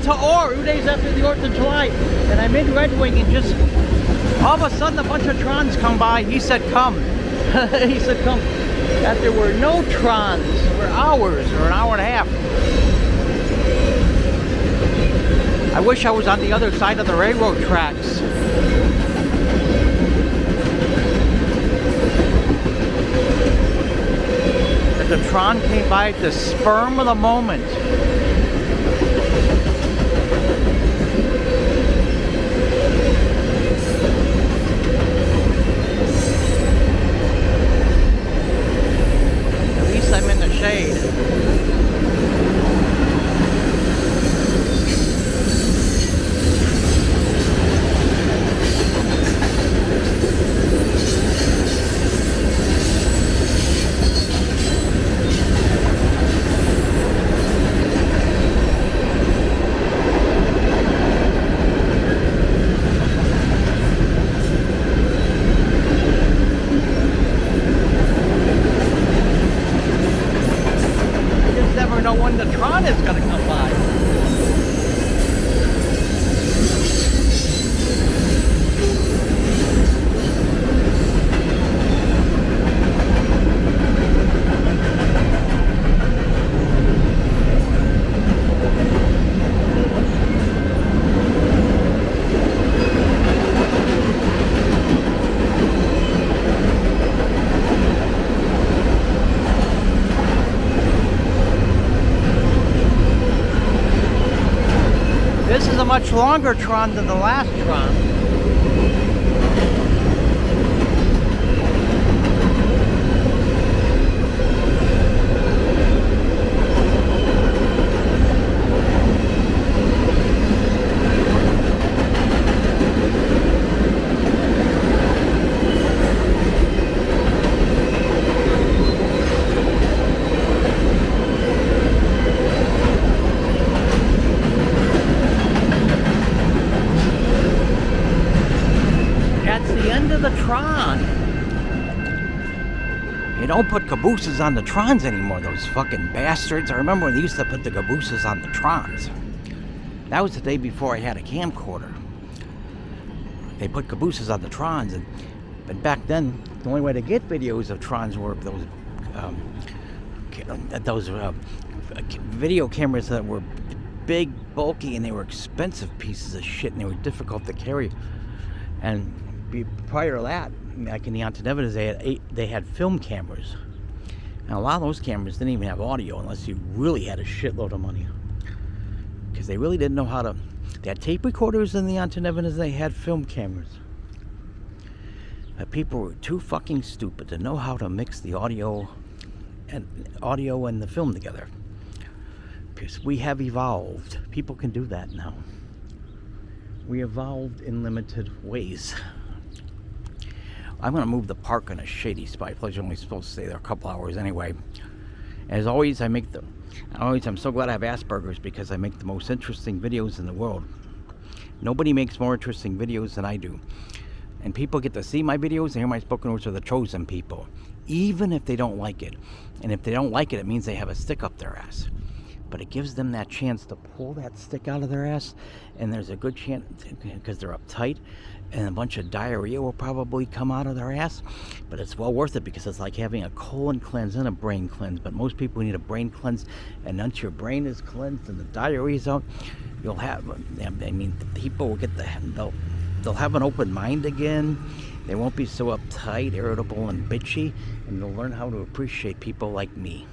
to Orr, 2 days after the 4th of July, and I'm in Red Wing, and just all of a sudden a bunch of trons come by. He said, come. He said, come. That there were no trons for hours or an hour and a half. I wish I was on the other side of the railroad tracks. The tron came by at the spur of the moment. At least I'm in the shade. Know when the tron is going to come by. This is a much longer tron than the last tron. The tron. You don't put cabooses on the trons anymore, those fucking bastards. I remember when they used to put the cabooses on the trons. That was the day before I had a camcorder. They put cabooses on the trons, but back then the only way to get videos of trons were those video cameras that were big, bulky, and they were expensive pieces of shit, and they were difficult to carry. And prior to that, like in the Antonevas, they had film cameras. And a lot of those cameras didn't even have audio unless you really had a shitload of money. Because they really didn't know how to... They had tape recorders in the Antonevas, they had film cameras. But people were too fucking stupid to know how to mix the audio and the film together. Because we have evolved. People can do that now. We evolved in limited ways. I'm going to move the park in a shady spot. Plus, you're only supposed to stay there a couple hours anyway. As always, I'm so glad I have Asperger's because I make the most interesting videos in the world. Nobody makes more interesting videos than I do. And people get to see my videos and hear my spoken words are the chosen people. Even if they don't like it. And if they don't like it, it means they have a stick up their ass. But it gives them that chance to pull that stick out of their ass, and there's a good chance, because they're uptight, and a bunch of diarrhea will probably come out of their ass, but it's well worth it because it's like having a colon cleanse and a brain cleanse. But most people need a brain cleanse, and once your brain is cleansed and the diarrhea is out, you'll have, people will get they'll have an open mind again. They won't be so uptight, irritable, and bitchy, and they'll learn how to appreciate people like me.